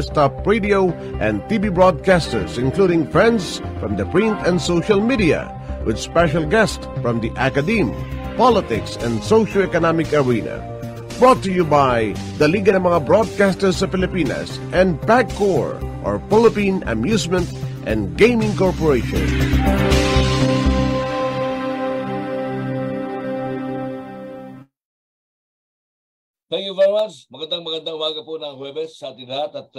Stop radio and TV broadcasters, including friends from the print and social media, with special guests from the academe, politics, and socio-economic arena. Brought to you by the Liga ng mga Broadcasters sa Pilipinas and PAGCOR, or Philippine Amusement and Gaming Corporation. Thank you very much. Magandang umaga po ng Huwebes sa ating lahat at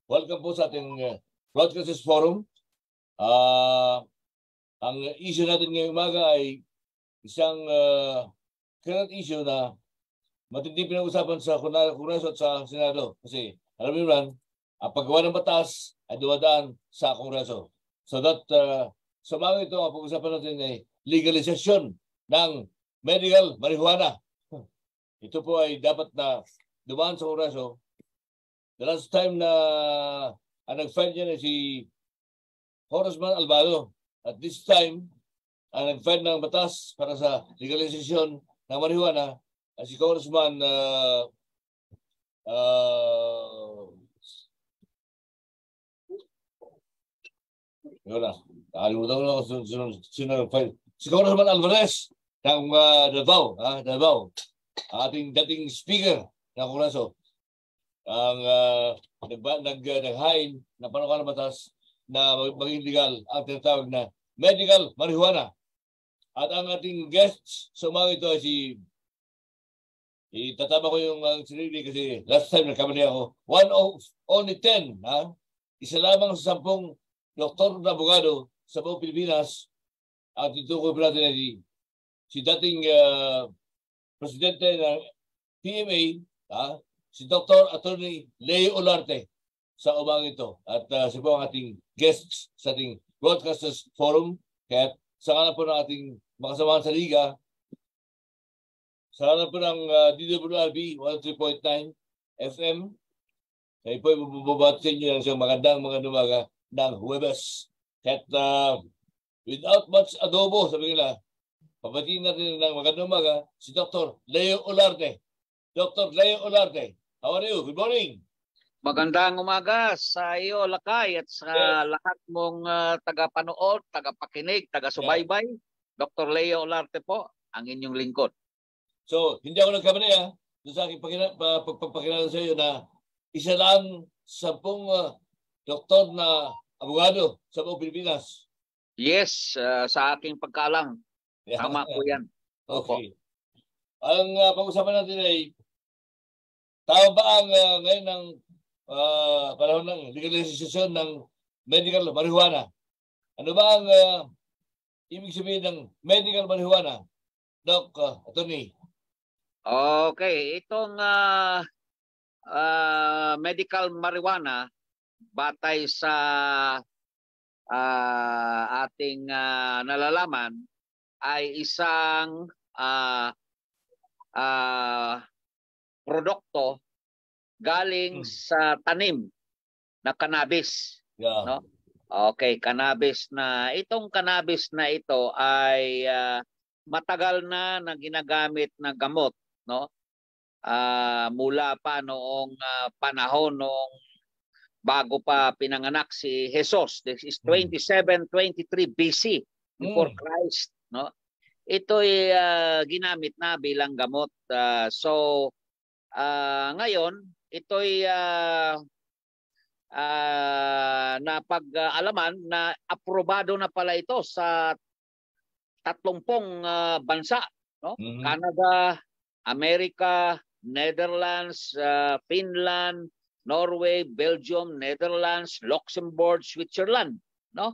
welcome po sa ating Broadcasters Forum. Ang issue natin ngayong umaga ay isang current issue na matindi pinag-usapan sa Kongreso at sa Senado. Kasi alam niyo naman, ang paggawa ng batas ay dumadaan sa Kongreso. So that sa mga ito, ang pag-usapan natin ay legalization ng medical marijuana. Ito po ay dapat na dumaan sa Kongreso. The last time na ang nag-file niya na si Congressman Alvaro. At this time, ang nag-file ng batas para sa legalization ng marijuana ay si Congressman nakalimutan ko na sino nag-file. Si Congressman Alvarez ng Davao. Ating dating speaker ng Kongreso ang nag-hain na panukala ng batas na maging legal ang tinatawag na medical marijuana. At ang ating guests sa umaga ito ay itatama ko yung sarili kasi last time nagkamali ako. One of only 10. Isa lamang sa 10 doktor na abogado sa buong Pilipinas. At ito ko natin ay si dating Presidente ng PMA, si Dr. Attorney Leo Olarte sa umaga ito. At siya po ang ating guests sa ating Broadcasters Forum. Kaya sa kanan po ng ating makasamahan sa Liga, sa kanan po ng DWRB 103.9 FM, kayo po ibubabati sa inyo ng isang magandang umaga ng Huwebes. At without much adobo, sabi nila, pabatiin natin ng magandang umaga si Dr. Leo Olarte. Dr. Leo Olarte, how are you? Good morning. Magandang umaga sa iyo, Lakay, at sa lahat mong tagapanood, tagapakinig, taga-subaybay. Dr. Leo Olarte po, ang inyong lingkod. So, hindi ako nagkamali doon sa aking pagpapakilala sa iyo na isa lang 10 doktor na abogado sa buong Pilipinas. Yes, sa aking pagkaalam. Tama po yan. Okay. Ang pag-usapan natin ay tama ba ang ngayon ng panahon ng legalization ng medical marijuana? Ano ba ang ibig sabihin ng medical marijuana? Doc, Attorney. Okay. Itong medical marijuana batay sa ating nalalaman ay isang produkto galing sa tanim na cannabis. Yeah. No? Okay, cannabis na itong cannabis na ito ay matagal na ginagamit na gamot, no? Mula pa noong panahon noong bago pa pinanganak si Jesus. This is 2723 BC before Christ, no? Ito'y ginamit na bilang gamot. Ngayon, ito'y napag-alaman na aprobado na pala ito sa 30 bansa, no? Canada, America, Netherlands, Finland, Norway, Belgium, Netherlands, Luxembourg, Switzerland, no?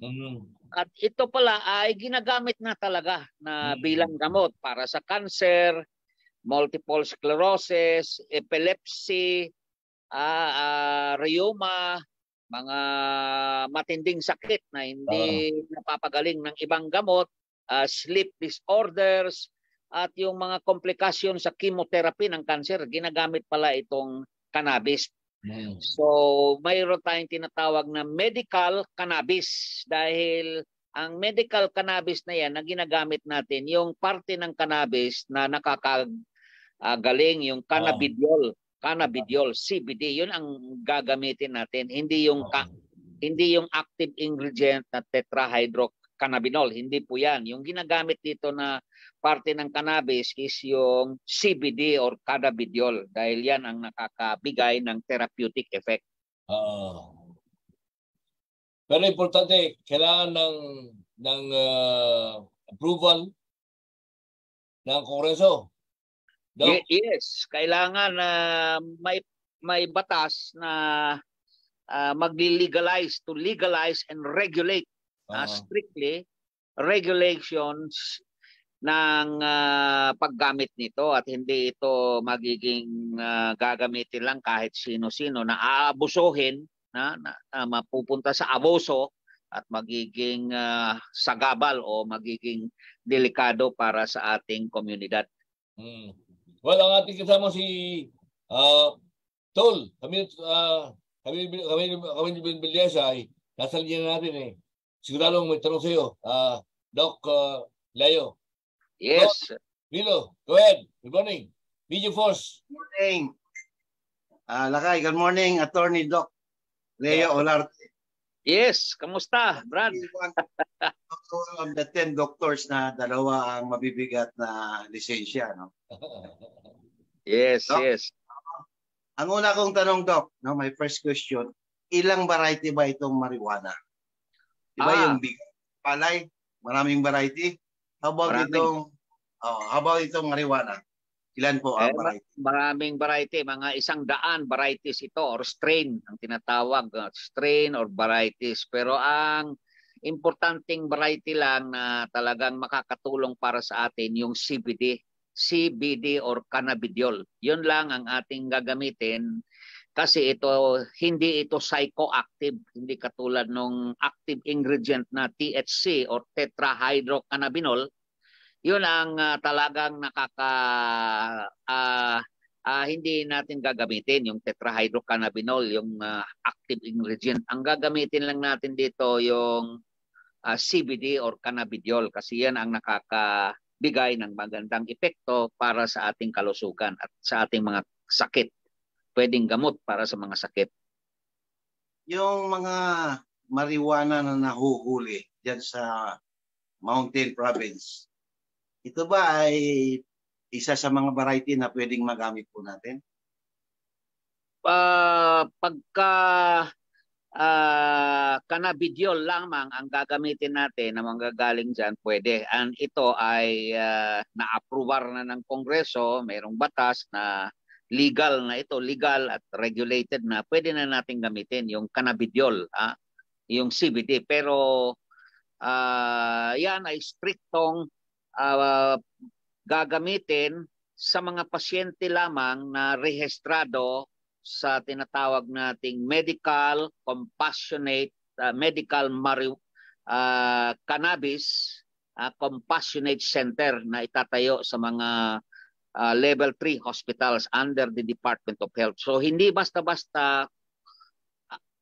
At ito pala ay ginagamit na talaga na bilang gamot para sa cancer, multiple sclerosis, epilepsy, rheuma, mga matinding sakit na hindi napapagaling ng ibang gamot, sleep disorders, at yung mga komplikasyon sa chemotherapy ng cancer, ginagamit pala itong cannabis. So, mayroon tayong tinatawag na medical cannabis dahil ang medical cannabis na yan na ginagamit natin, yung parte ng cannabis na nakakagaling, yung cannabidiol. cannabidiol, CBD. Yun ang gagamitin natin, hindi yung active ingredient na tetrahydrocannabinol. Hindi po yan. Yung ginagamit dito na parte ng cannabis is yung CBD or cannabidiol dahil yan ang nakakabigay ng therapeutic effect. Pero importante, kailangan ng approval ng Kongreso. Yes, kailangan may batas na magli-legalize, to legalize and regulate strictly regulations ng paggamit nito at hindi ito magiging gagamitin lang kahit sino-sino na aabusuhin na mapupunta sa abuso at magiging sagabal o magiging delikado para sa ating komunidad. Well, ang ating kasama si Tol. Kami ni Bilyasa ay nasa linya natin eh. Siguradong may tanong sa iyo. Doc Leo. Yes. Milo, go ahead. Good morning. Video Force. Good morning. Lakay, good morning, Attorney Doc Leo Olarte. Yes, kamusta, Brad? Of the 10 doctors na dalawa ang mabibigat na lisensya, no? Yes, Doc, yes. Ang una kong tanong, Doc, no, my first question, ilang variety ba itong marijuana? Diba yung big palay, maraming variety? How about itong marijuana? Ilan po ang variety? Maraming variety, mga 100 varieties ito or strain ang tinatawag, strain or varieties. Pero ang importanteng variety lang na talagang makakatulong para sa atin yung CBD or cannabidiol. Yun lang ang ating gagamitin kasi hindi ito psychoactive, hindi katulad ng active ingredient na THC or tetrahydrocannabinol. Yun ang talagang hindi natin gagamitin yung tetrahydrocannabinol, yung active ingredient. Ang gagamitin lang natin dito yung CBD or cannabidiol kasi yan ang nakakabigay ng magandang epekto para sa ating kalusugan at sa ating mga sakit. Pwedeng gamot para sa mga sakit. Yung mga marijuana na nahuhuli dyan sa Mountain Province, ito ba ay isa sa mga variety na pwedeng magamit po natin? Pagka cannabidiol lamang ang gagamitin natin na manggagaling dyan, pwede. And ito ay na-approval na ng Kongreso, mayroong batas na legal at regulated na pwede na natin gamitin yung cannabidiol, yung CBD. Pero yan ay striktong gagamitin sa mga pasyente lamang na rehistrado sa tinatawag nating medical compassionate cannabis compassionate center na itatayo sa mga level 3 hospitals under the Department of Health. So hindi basta-basta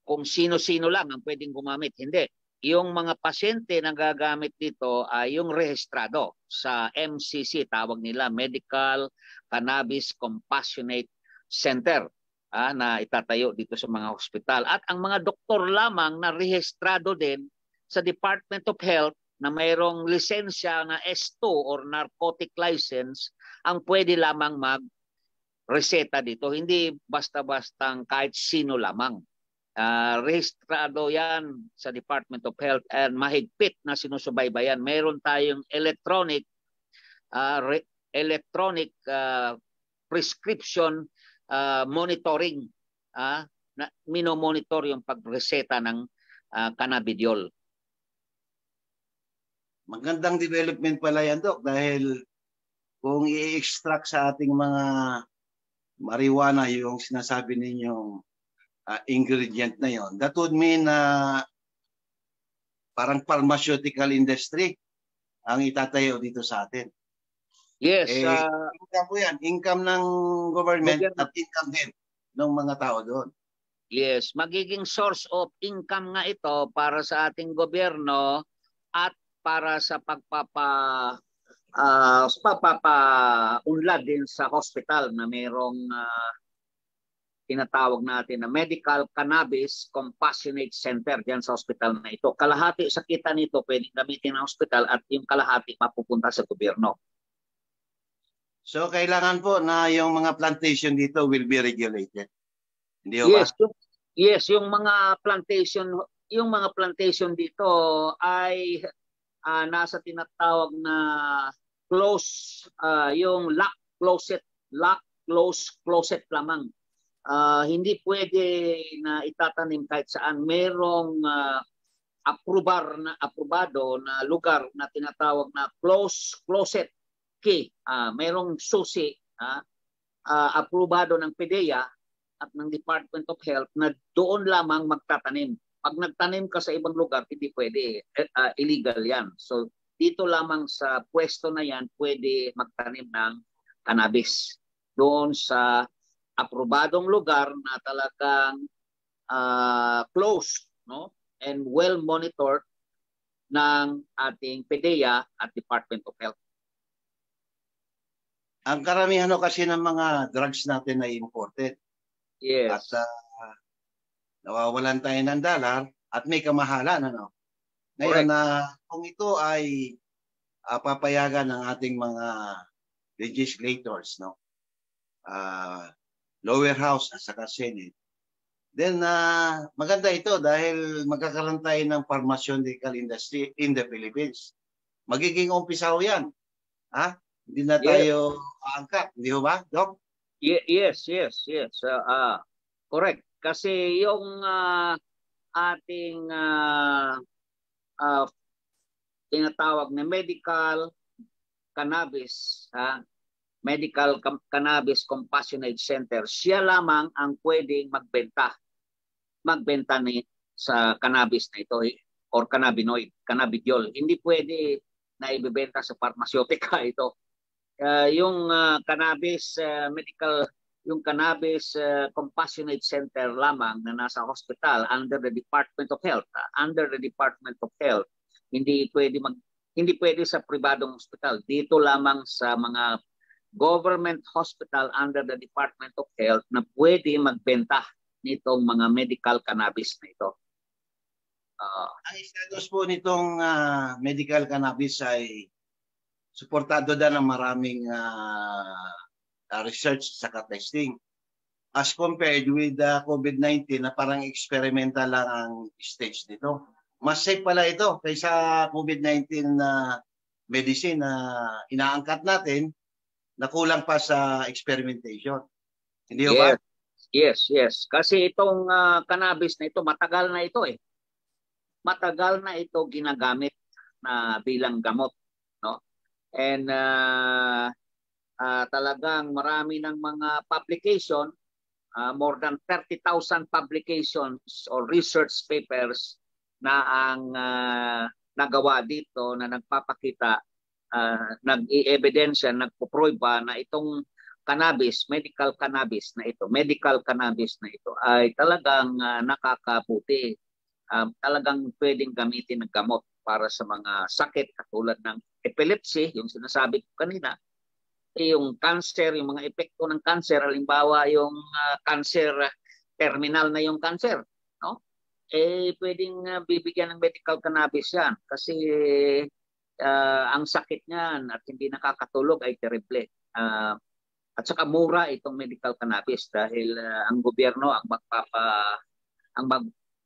kung sino-sino lang ang pwedeng gumamit. Hindi. Yung mga pasyente na gagamit dito ay yung rehistrado sa MCC, tawag nila Medical Cannabis Compassionate Center na itatayo dito sa mga hospital. At ang mga doktor lamang na rehistrado din sa Department of Health na mayroong lisensya na S2 or narcotic license ang pwede lamang mag-reseta dito. Hindi basta-bastang kahit sino lamang. Rehistrado yan sa Department of Health and mahigpit na sinusubaybayan. Mayroon tayong electronic prescription monitoring na minomonitor yung pagreseta ng cannabidiol. Magandang development pala yan, Doc, dahil kung i-extract sa ating mga marijuana yung sinasabi ninyong ingredient na yon, that would mean parang pharmaceutical industry ang itatayo dito sa atin. Yes. Income po yan. Income ng government at income din ng mga tao doon. Yes. Magiging source of income nga ito para sa ating gobyerno at para sa pagpapaunlad din sa hospital na mayroong tinatawag natin na Medical Cannabis Compassionate Center diyan sa ospital na ito. Kalahati sa kita nito pwedeng gamitin ng ospital at yung kalahati mapupunta sa gobyerno. So kailangan po na yung mga plantation dito will be regulated. Hindi ba? Yes, yung mga plantation dito ay nasa tinatawag na yung lock close closet lamang. Hindi pwede na itatanim kahit saan. Merong aprobado na lugar na tinatawag na closet key. Merong susi, aprobado ng PDEA at ng Department of Health na doon lamang magtatanim. Pag nagtanim ka sa ibang lugar, hindi pwede. Illegal yan. So dito lamang sa pwesto na yan, pwede magtanim ng cannabis. Doon sa aprobadong lugar na talagang closed, no? And well monitored ng ating PDEA at Department of Health. Ang karamihan kasi ng mga drugs natin ay imported. Yes. At nawawalan tayo ng dollar at may kamahalan. Ano? Ngayon kung ito ay papayagan ng ating mga legislators, no? Lower House at saka Senate, then maganda ito dahil magkakaroon tayo ng pharmaceutical industry in the Philippines. Magiging umpisaw yan. Hindi na tayo aangkat. Hindi ba, Doc? Yes. Correct. Kasi yung ating tinatawag na medical cannabis, Medical Cannabis Compassionate Center, siya lamang ang pwedeng magbenta sa cannabis na ito or cannabidiol. Hindi pwede na ibebenta sa pharmaceutica ito. Yung cannabis Compassionate Center lamang na nasa hospital under the Department of Health, hindi pwede sa pribadong hospital. Dito lamang sa mga government hospital under the Department of Health na pwede magbenta nitong mga medical cannabis na ito. Ang status po nitong medical cannabis ay suportado na ng maraming research sa testing as compared with COVID-19 na parang experimental lang ang stage nito. Mas safe pala ito kaysa COVID-19 na medicine na inaangkat natin na kulang pa sa experimentation. Hindi ba? Yes. Kasi itong cannabis na ito, matagal na ito eh. Matagal na ito ginagamit na bilang gamot, no? And talagang marami ng mga publication, more than 30,000 publications or research papers na ang nagawa dito na nagpapakita, nag-i-evidensya, nagpo-prove na itong medical cannabis na ito ay talagang nakakabuti. Talagang pwedeng gamitin ng gamot para sa mga sakit katulad ng epilepsy, yung sinasabi ko kanina, yung cancer, yung mga epekto ng cancer, halimbawa yung cancer, terminal na yung cancer, no? Pwedeng bibigyan ng medical cannabis yan kasi ang sakit niyan at hindi nakakatulog ay terrible. At saka mura itong medical cannabis dahil ang gobyerno ang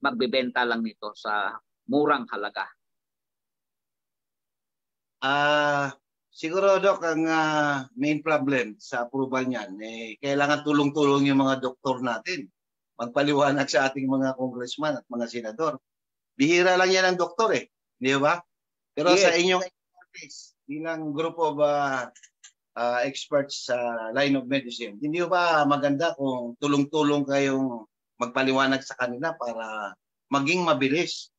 magbebenta lang nito sa murang halaga. Siguro, Doc, ang main problem sa approval niyan, kailangan tulong-tulong yung mga doktor natin. Magpaliwanag sa ating mga congressman at mga senador. Bihira lang yan ang doktor Di ba? Pero sa inyong expertise, bilang group of experts sa line of medicine, hindi ba maganda kung tulong-tulong kayong magpaliwanag sa kanila para maging mabilis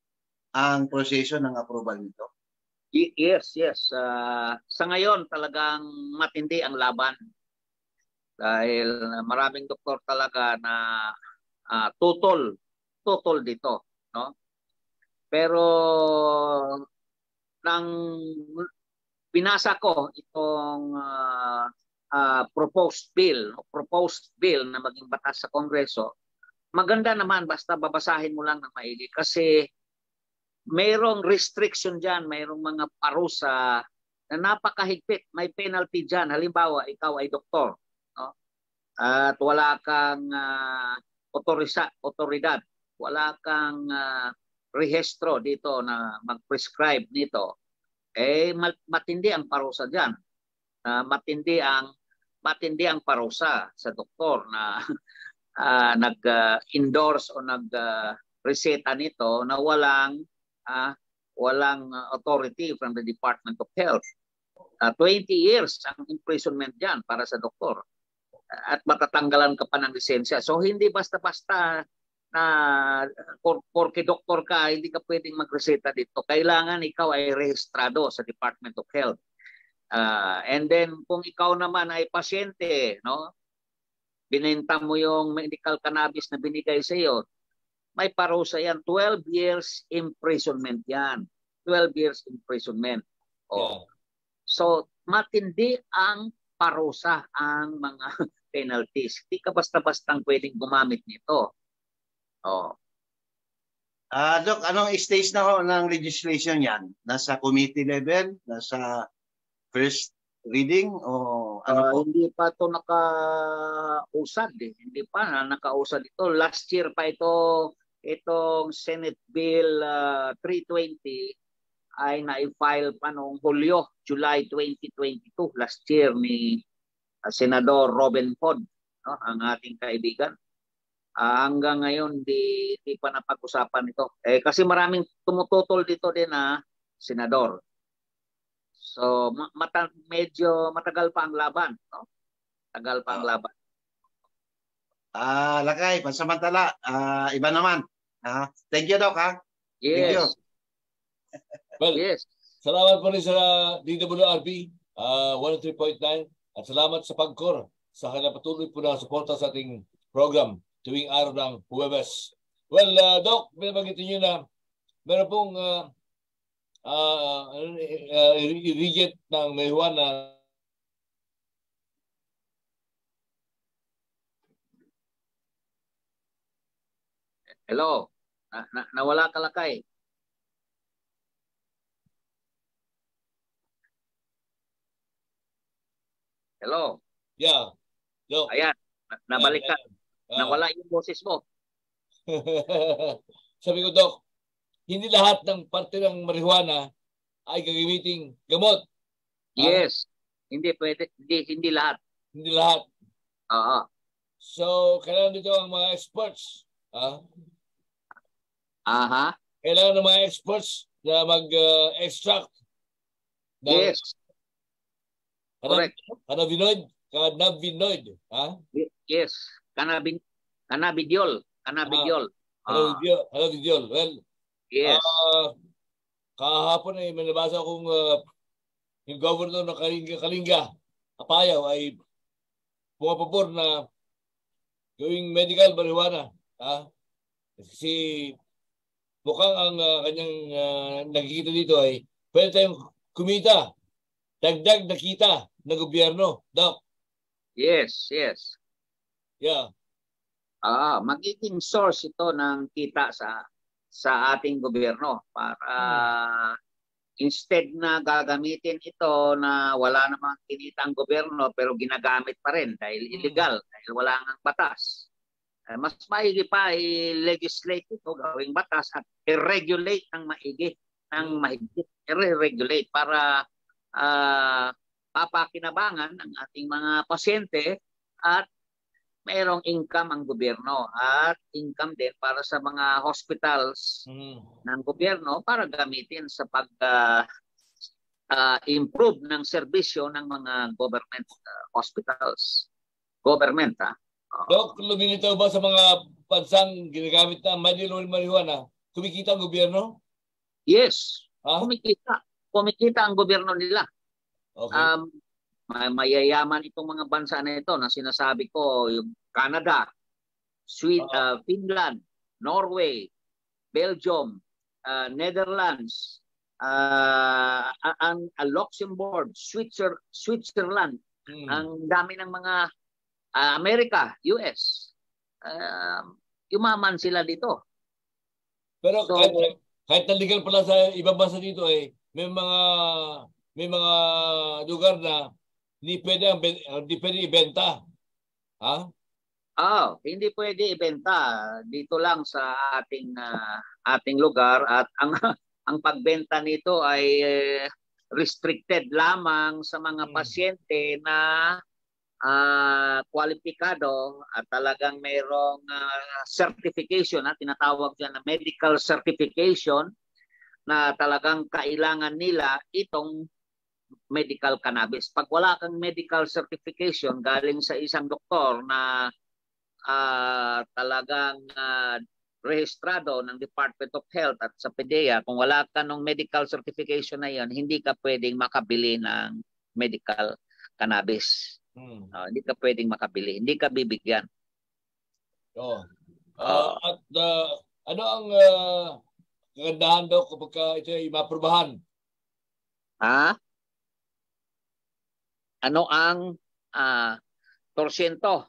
ang proseso ng approval nito? Yes. Sa ngayon talagang matindi ang laban dahil maraming doktor talaga na tutol dito, no? Pero nang binasa ko itong proposed bill na maging batas sa Kongreso, maganda naman basta babasahin mo lang ng maigi kasi mayroong restriction dyan, mayroong mga parusa na napakahigpit. May penalty dyan. Halimbawa, ikaw ay doktor, no? At wala kang otoridad, wala kang rehistro dito na mag-prescribe nito, matindi ang parusa dyan. Matindi ang parusa sa doktor na nag-endorse o nag-reseta nito na walang authority from the Department of Health. 20 years ang imprisonment dyan para sa doktor. At matatanggalan ka pa ng lisensya. So hindi basta-basta na porke doktor ka, hindi ka pwedeng magreseta dito. Kailangan ikaw ay rehistrado sa Department of Health. And then kung ikaw naman ay pasyente, no? Binenta mo yung medical cannabis na binigay sa iyo, may parusa yan. 12 years imprisonment yan. 12 years imprisonment. Oh. So matindi ang parusa, ang mga penalties. Hindi ka basta-bastang pwedeng gumamit nito. Oh. Doc, anong stage na ng legislation yan? Nasa committee level? Nasa first reading? O ano po? Hindi pa ito nakausad. Hindi pa nakausad ito. Last year pa itong Senate Bill 320 ay na-file pa noong July 2022. Last year ni Senador Robin Hood, no? Ang ating kaibigan. Hanggang ngayon di pa napag-usapan ito. Kasi maraming tumututol dito din na senador. So medyo matagal pa ang laban, no? Tagal pa ang laban. Lakay, pansamantala, iba naman. Thank you, Doc, ha? Yes. Thank you. Well, Yes. salamat po rin sa DWRP 103.9 at salamat sa PAGCOR sa kanilang patuloy po na suporta sa ating program tuwing araw ng Huwebes. Well, Doc, binabanggit niyo na meron pong regent ng marijuana. Hello. Nawala ka, Lakay. Hello. Yeah. Doc. Ayan. Nabalik ka. Nawala yung boses mo. Sabi ko, Doc, hindi lahat ng parte ng marijuana ay gagamiting gamot. Yes. Hindi pwede. Hindi lahat. Hindi lahat. Oo. So, kailangan dito ang mga experts. Kailangan ng mga experts na mag-extract. Yes. Correct. Cannabinoid. Yes. Cannabidiol. Cannabidiol. Well, yes. Kahapon ay may nabasa akong yung governor ng Kalinga, Apayao ay pumapabor na gawing medical marijuana. Kasi mukhang ang kanyang nakikita dito ay pwede tayong kumita. Dagdag na kita ng gobyerno, Doc. Yes. Yeah. Magiging source ito ng kita sa ating gobyerno para instead na gagamitin ito na wala namang kinita ang gobyerno pero ginagamit pa rin dahil illegal, dahil wala nang batas. Mas maigi pa i-legislate ito, gawing batas at i-regulate ng maigi, ng mahigpit, i-regulate para papakinabangan ng ating mga pasyente at mayroong income ang gobyerno at income din para sa mga hospitals ng gobyerno para gamitin sa pag-improve ng serbisyo ng mga government hospitals. Government, Dok, lumilitaw ba sa mga bansang ginagamit na medical marijuana, kumikita ang gobyerno? Yes. Kumikita ang gobyerno nila. Okay. Mayayaman itong mga bansa na ito na sinasabi ko, yung Canada, Finland, Norway, Belgium, Netherlands, Luxembourg, Switzerland, Ang dami ng mga Amerika, US, yumaman sila dito. Pero So, kahit na legal pala sa ibang bansa dito may mga lugar na hindi pwede ibenta. Ha? Hindi pwede ibenta dito lang sa ating lugar at ang pagbenta nito ay restricted lamang sa mga pasyente na kwalipikado at talagang mayroong certification, tinatawag dyan na medical certification, na talagang kailangan nila itong medical cannabis. Pag wala kang medical certification galing sa isang doktor na talagang rehistrado ng Department of Health at sa PDEA, kung wala ka ng medical certification na yan, hindi ka pwedeng makabili ng medical cannabis. Hindi ka pwedeng makabili. Hindi ka bibigyan. At ano ang kagandahan daw kapag ito ay maprubahan? Ano ang porsyento?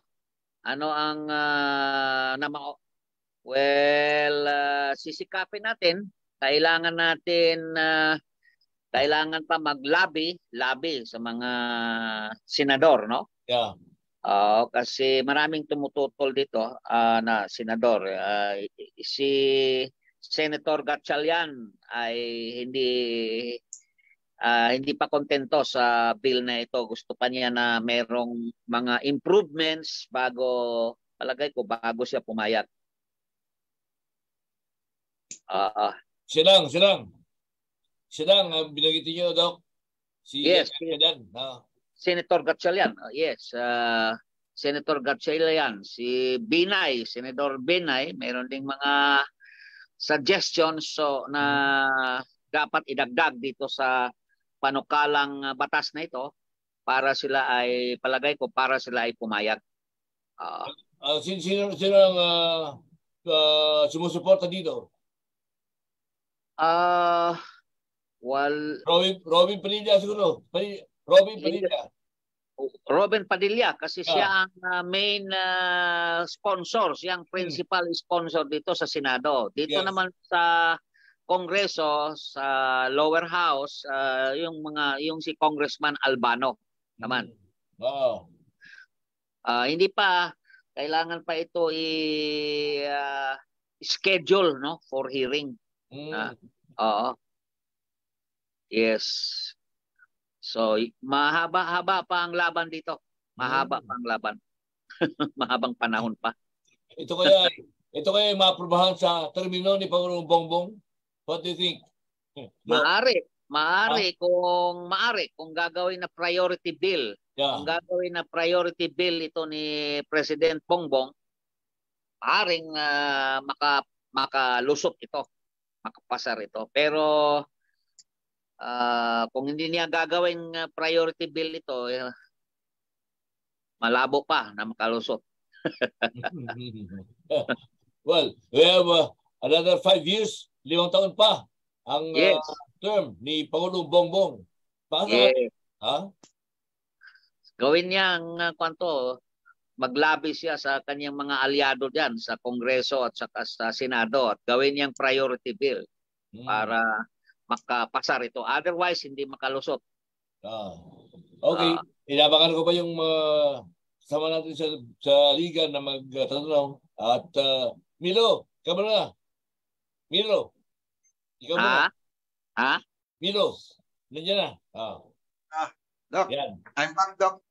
Ano ang sisikapin natin. Kailangan pa mag-lobby sa mga senador, no? Yeah. Kasi maraming tumututol dito na senador. Si Senator Gatchalian ay hindi pa kontento sa bill na ito. Gusto pa niya na merong mga improvements bago siya pumayag. Silang binagitin niyo, Doc? Yes. Senator Gatchalian. Yes. Senator Gatchalian. Si Binay, Senator Binay, mayroon ding mga suggestions na dapat idagdag dito sa panukalang batas na ito para sila ay pumayag. Sino ang sumusuporta dito? Robin Padilla siguro. Robin Padilla kasi siya ang main sponsor, siyang principal sponsor dito sa Senado. Dito naman sa Kongreso, sa lower house, yung si Congressman Albano naman. Hindi pa kailangan pa ito schedule, no, for hearing. Yes. So mahaba pa ang laban dito. Mahaba pa ang laban. Mahabang panahon pa. Ito kaya maaprubahan sa termino ni Pangulong Bongbong? What do you think? Maaari kung gagawin na priority bill. Yeah. Kung gagawin na priority bill ito ni President Bongbong, maaring makalusot ito, makapasar ito. Pero kung hindi niya gagawin priority bill ito, malabo pa na makalusot. Well, we have another 5 years, 5 taon pa ang term ni Pangulong Bongbong. Gawin niya ang maglabi siya sa kanyang mga aliado diyan sa Kongreso at saka sa Senado at gawin niyang priority bill para makapasar ito. Otherwise, hindi makalusot. Okay. Inabangan ko pa yung kasama natin sa liga na magtatanong. At Milo, ikaw na. Milo, ikaw na. Milo, nandiyan na. Doc, yan. I'm back, Doc.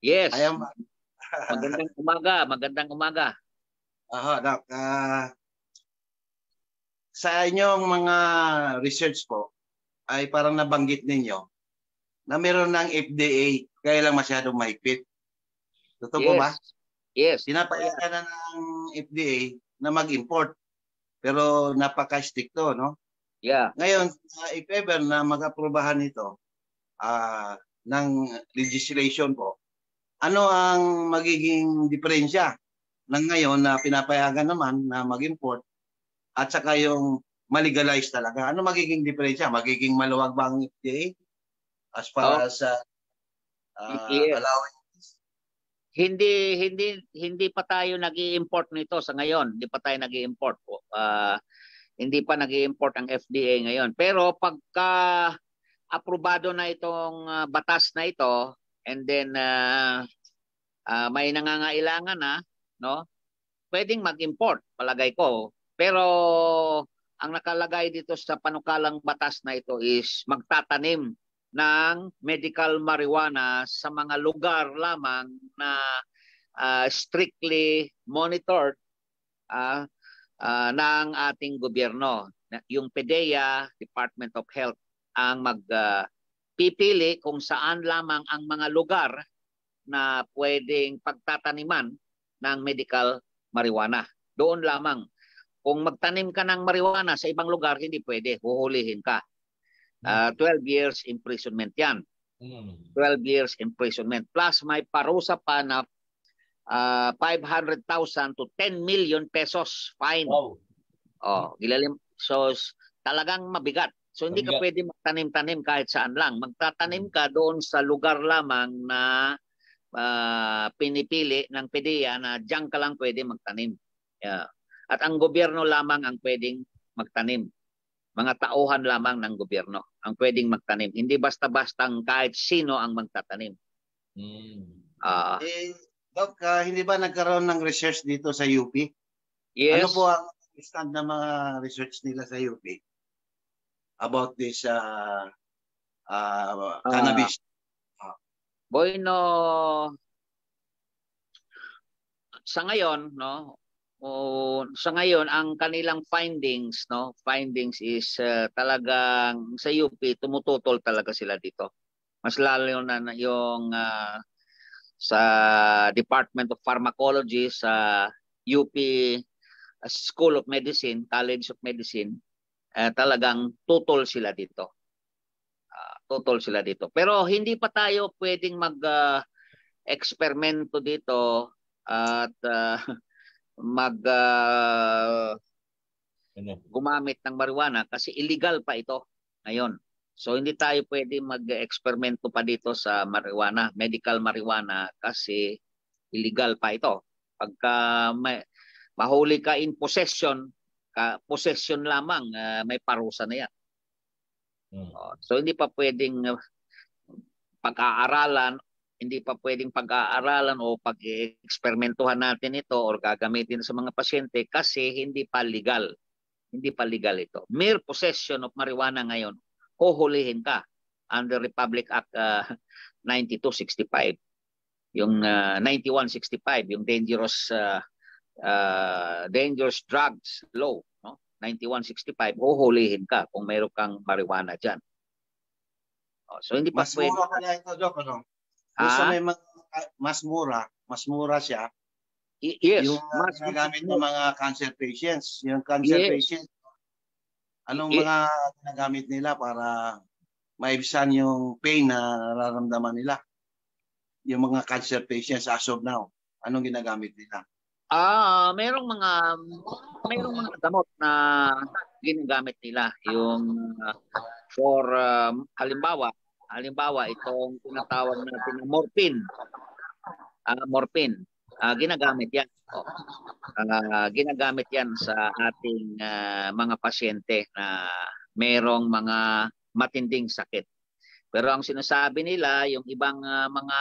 Yes. I am back. Magandang umaga. Doc. Sa inyong mga research po, ay parang nabanggit ninyo na meron ng FDA, kaya lang masyadong mahigpit. Totoo po ba? Yes. Pinapayagan na ng FDA na mag-import. Pero napaka-stricto, no? Yeah. Ngayon, if ever na mag-aprobahan ito ng legislation po, ano ang magiging diferensya ng ngayon na pinapayagan naman na mag-import at saka yung malegalize talaga? Ano magiging diferensya? Magiging maluwag ba ang FDA as far as Yes. allowance? Hindi pa tayo nag-i-import nito sa ngayon. Hindi pa tayo nag-i-import. Hindi pa nag-i-import ang FDA ngayon. Pero pagka aprobado na itong batas na ito, and then may nangangailangan na, no? Pwedeng mag-import, palagay ko. Pero ang nakalagay dito sa panukalang batas na ito is magtatanim ng medical marijuana sa mga lugar lamang na strictly monitored ng ating gobyerno. Yung PDEA, Department of Health, ang magpipili kung saan lamang ang mga lugar na pwedeng pagtataniman ng medical marijuana. Doon lamang. Kung magtanim ka ng marijuana sa ibang lugar, hindi pwede. Huhulihin ka. 12 years imprisonment yan. 12 years imprisonment. Plus may parusa pa na 500,000 to 10 million pesos fine. Wow. Gilalim. So talagang mabigat. So hindi ka pwede magtanim-tanim kahit saan lang. Magtatanim ka doon sa lugar lamang na pinipili ng PDEA na diyan ka lang pwede magtanim. Yeah. At ang gobyerno lamang ang pwedeng magtanim. Mga tauhan lamang ng gobyerno ang pwedeng magtanim. Hindi basta-bastang kahit sino ang magtatanim. Doc, hindi ba nagkaroon ng research dito sa UP? Yes. Ano po ang stand ng mga research nila sa UP about this cannabis? Bueno, sa ngayon, no? Sa ngayon ang kanilang findings is talagang sa UP tumututol talaga sila dito. Mas lalo na yung sa Department of Pharmacology sa UP School of Medicine, College of Medicine, talagang tutol sila dito. Tutol sila dito. Pero hindi pa tayo pwedeng mag-eksperimento dito at gumamit ng marijuana kasi illegal pa ito ngayon. So hindi tayo pwede mag-eksperimento pa dito sa marijuana, medical marijuana kasi illegal pa ito. Pagka mahuli ka in possession, possession lamang, may parusa na yan. So hindi pa pwedeng pag-aaralan o pag-eksperimentuhan natin ito or gagamitin sa mga pasyente kasi hindi pa legal. Hindi pa legal ito. Mere possession of marijuana ngayon, huhulihin ka under Republic Act 9265. Yung 9165, yung dangerous drugs law, no? 9165, huhulihin ka kung mayroon kang marijuana dyan. So hindi pa mas pwede. Mura pala ito, Doc, ano? So may mas mura siya. Yes. Yung ginagamit ng mga cancer patients. Yung cancer patients, anong mga ginagamit nila para maibsan yung pain na nararamdaman nila? Yung mga cancer patients as of now, anong ginagamit nila? Mayroong mga gamot na ginagamit nila. Yung for halimbawa itong tinatawag natin na morphine. Morphine. Ginagamit yan. Ginagamit yan sa ating mga pasyente na mayroong mga matinding sakit. Pero ang sinasabi nila, yung ibang mga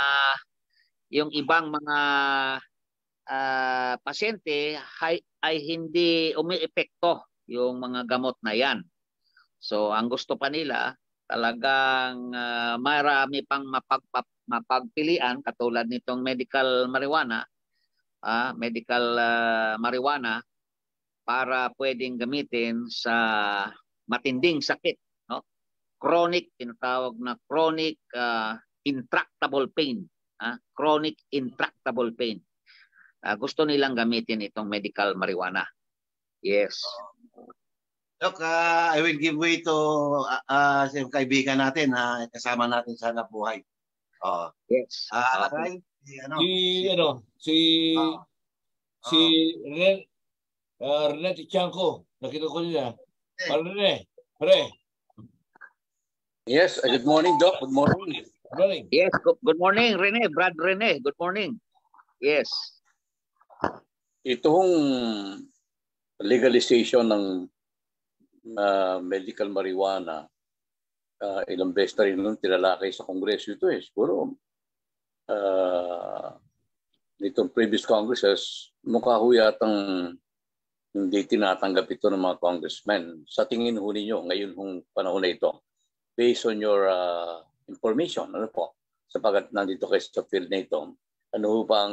pasyente ay hindi umiepekto yung mga gamot na yan. So ang gusto pa nila talagang marami pang mapagpilian katulad nitong medical marijuana, para pwedeng gamitin sa matinding sakit, no? Chronic, tinatawag na chronic intractable pain, chronic intractable pain. Gusto nilang gamitin itong medical marijuana. Yes. Doc, I will give way to sa kaibigan natin na kasama natin sa Nabuhay. Yes. Si Rene Tiangco. Nakita ko nila. Rene, pre. Yes, good morning, Doc. Good morning. Good morning. Yes, good morning, Rene. Brad Rene, good morning. Yes. Itong legalization ng medical marijuana, ilang beses na rin nung tinalakay sa Kongreso ito siguro nitong previous Congresses, mukha ho yatang hindi tinatanggap ito ng mga congressmen. Sa tingin ho ninyo, ngayon hong panahon na ito, based on your information, ano po, sapagat nandito kayo sa field na ito, ano ho ba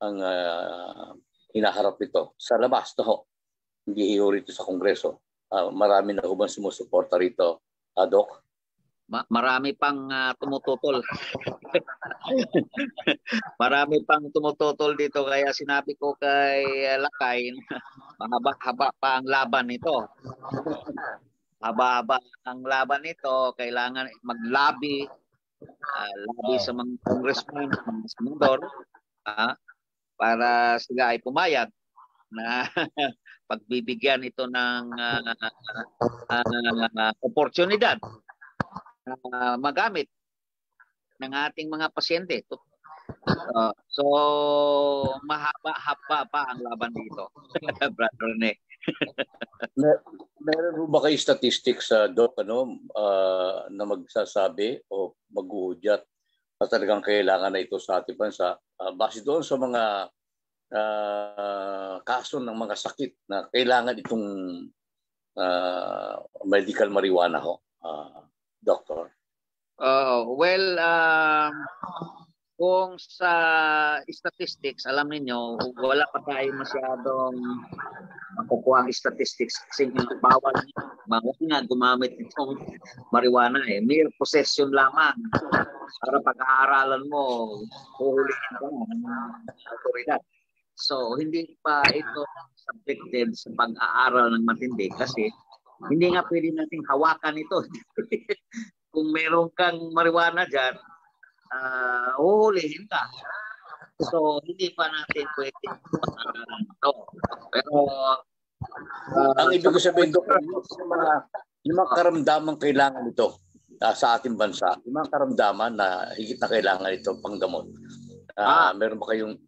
ang hinaharap ito sa labas na ho? Hindi ho rito sa Kongreso. Marami na ho bang sumusuporta rito, Doc? Marami pang tumututol. Marami pang tumututol dito, kaya sinabi ko kay Lakay, mahaba-haba pa ang laban nito. Haba-haba ang laban nito, kailangan mag-lobby, lobby sa mga congressman, mga senador, para sila ay pumayag na pagbibigyan ito ng oportunidad na magamit ng ating mga pasyente. So mahaba-haba pa ang laban dito. Brother Rene. Meron ho ba kayo statistics, Doc, na magsasabi o maghuhudyat na talagang kailangan na ito sa ating bansa base doon sa mga kaso ng mga sakit na kailangan itong medical marijuana ho, Doctor? Kung sa statistics, alam niyo, wala pa tayo masyadong makukuha ang statistics kasi bawal nga gumamit itong marijuana Mere possession lamang. Para pag-aaralan mo, huhulihin ka ng autoridad. So, hindi pa ito subjected sa pag-aaral ng matindi kasi hindi nga pwede nating hawakan ito. Kung meron kang marijuana dyan, huhulihin ka. So, hindi pa natin pwede pag-aaralan ito. Pero, ang ibig ko sabihin, Dr., yung mga karamdaman kailangan ito sa ating bansa, yung mga karamdaman na higit na kailangan ito panggamot. Meron ba kayong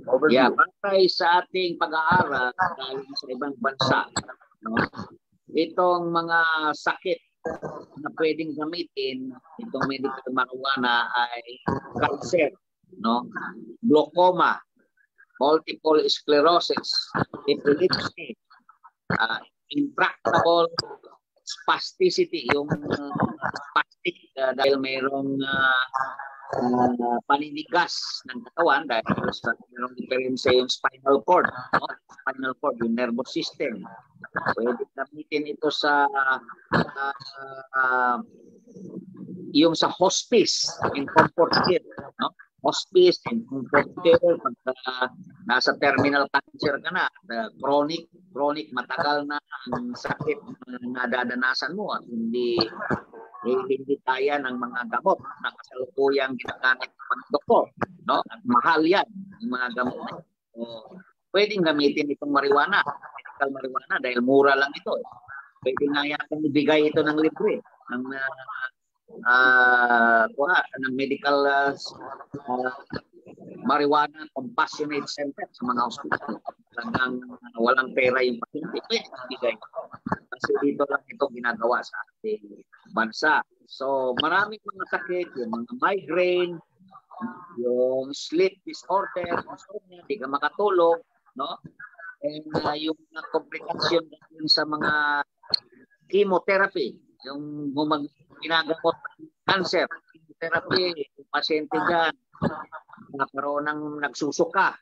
overview? Bantay sa ating pag-aaral galing sa ibang bansa, itong mga sakit na pwedeng gamitin itong medical marijuana ay cancer, glaucoma, multiple sclerosis, epilepsy, intractable spasticity, yung spastic dahil mayroong paninigas ng katawan dahil sa mayroong diferensya yung spinal cord, yung nervous system. Pwede gamitin ito sa yung sa hospice, in comfort care, hospice, in comfort care, pagka nasa terminal cancer ka na, chronic, matagal na ang sakit na dadanasan mo at hindi kaya ng mga gamot na kasalukuyang ginagamit ng mga doktor, At mahal yan, yung mga gamot na pwedeng gamitin itong marijuana, medical marijuana, dahil mura lang ito. Pwede nga yatang ibigay ito ng libre ng medical marijuana compassionate center sa mga hospital. Talagang walang pera yung pasyente, pwede ibigay. Kasi dito lang ito ginagawa sa ating bansa. So maraming mga sakit, yung mga migraine, yung sleep disorder, hindi ka makatulog, and yung mga komplikasyon sa mga chemotherapy, yung ginagamot ng cancer, chemotherapy, yung pasyente dyan, nagkaroon ng nagsusuka,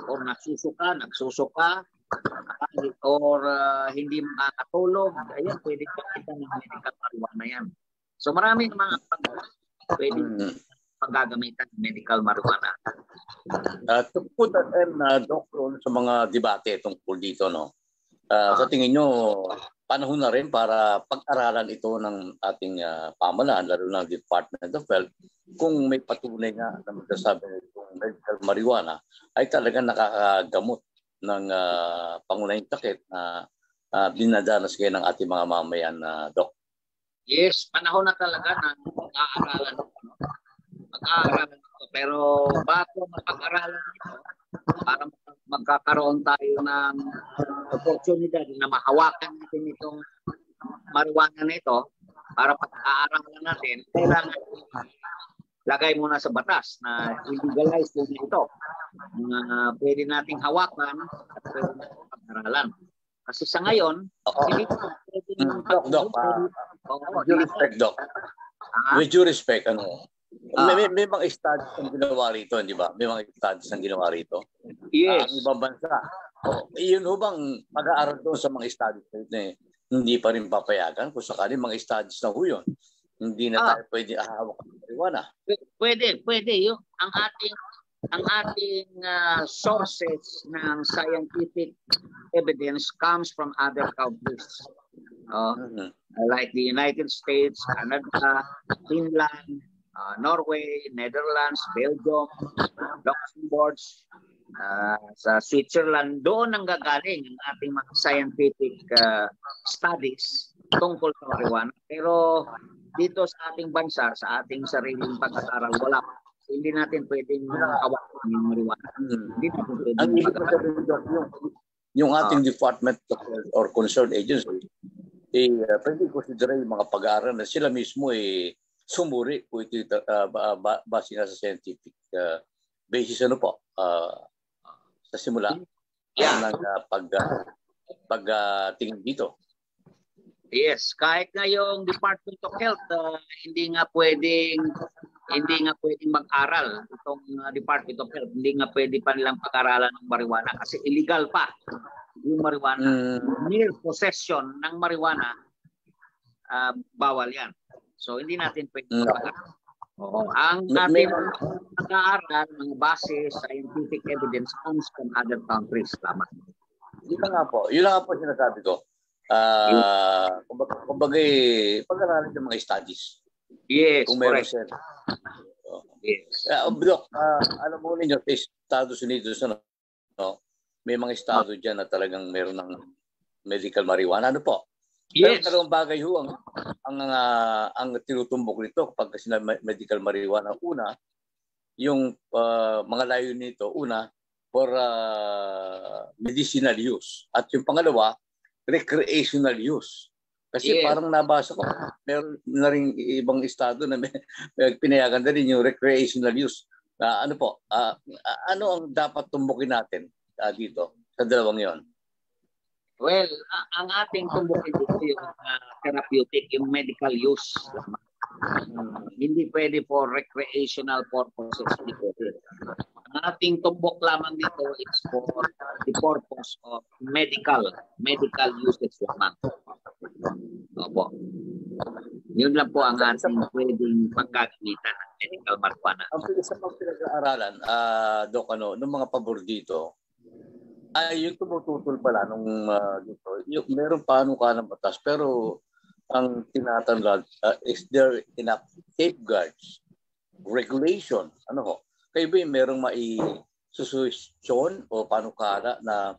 or hindi makakatulog, ayan, pwede kita ng medical marijuana yan. So maraming mga pwede paggagamitan ng medical marijuana. To put an end, Doctor, sa mga debate tungkol dito, sa tingin nyo, panahon na rin para pag-aralan ito ng ating pamahalaan, lalo ng Department of Health, kung may patunay nga na magsasabi ng medical marijuana ay talagang nakakagamot ng pangunahing sakit na dinadanas kayo ng ating mga mamayan, Doc. Yes, panahon na talaga ng pag-aaralan ito. No? Pag-aaralan ito. Pero bago mapag-aralan ito, para magkakaroon tayo ng oportunidad na mahawakan natin itong marijuana na ito, para pag-aaralan natin, kailangan lagay muna sa batas na illegalize din ito. Pwede nating hawakan at pwede nating pag-aralan. Kasi sa ngayon, hindi ko pwedeng Doc, with due respect, Doc. With due respect, may mga studies ang ginawa rito, di ba? May mga studies ang ginawa rito. Yes. Ang ibang bansa. Yun ho bang mag-aaral doon sa mga studies na hindi pa rin papayagan? Kung sakali mga studies na ho yun, hindi na tayo pwede ahawak ng marijuana. Pwede. Ang ating sources ng scientific evidence comes from other countries. Like the United States, Canada, Finland, Norway, Netherlands, Belgium, Luxembourg, sa Switzerland. Doon ang gagaling ang ating mga scientific studies tungkol sa marijuana. Pero dito sa ating bansa, sa ating sariling pag-aaral, wala pa. Hindi natin pwedeng hawakan yung marijuana. Hindi natin pwedeng pag-aaral. Yung ating Department of Health or concerned agency, pwede consider yung mga pag-aaral na sila mismo sumuri kung ito base na sa scientific basis sa simula ng pagtingin dito. Yes, kahit nga yung Department of Health hindi nga pwedeng mag-aral itong Department of Health, hindi nga pwede pa nilang pag-aralan ng marijuana kasi illegal pa yung marijuana. Mere possession ng marijuana, bawal yan. So hindi natin pwede mag-aaral. Ang ating pag-aaral ng base scientific evidence comes from other countries lamang. Yun lang nga po sinasabi ko. Kumbaga, pag-aralin ng mga studies. Yes, kung meron correct. Yes. Doc, alam mo ninyo, sa Estados Unidos, may mga estado dyan na talagang meron ng medical marijuana. Ano po? Yes. Pero talagang bagay ho ang tinutumbok nito kapag kasi na medical marijuana. Una, yung mga layo nito, for medicinal use. At yung pangalawa, recreational use. Kasi parang nabasa ko, meron na rin ibang estado na may pinayagan na rin yung recreational use. Ano ang dapat tumbukin natin dito sa dalawang yon? Well, ang ating tumbukin dito yung therapeutic, yung medical use. Hindi pwede for recreational purposes. Ang ating tumbok lamang dito is for the purpose of medical usage lamang. Opo. Yun lang po ang ating pwedeng pagkagamitan ng medical marijuana. Ang isa pang pinag-aaralan, Doc, ng mga pabor dito, ay yung tumututol pala nung dito, yung meron panukala ng batas, pero ang tinatanggap, is there enough safeguards, regulation, kayo ba yung merong mai-susustyon o panukala na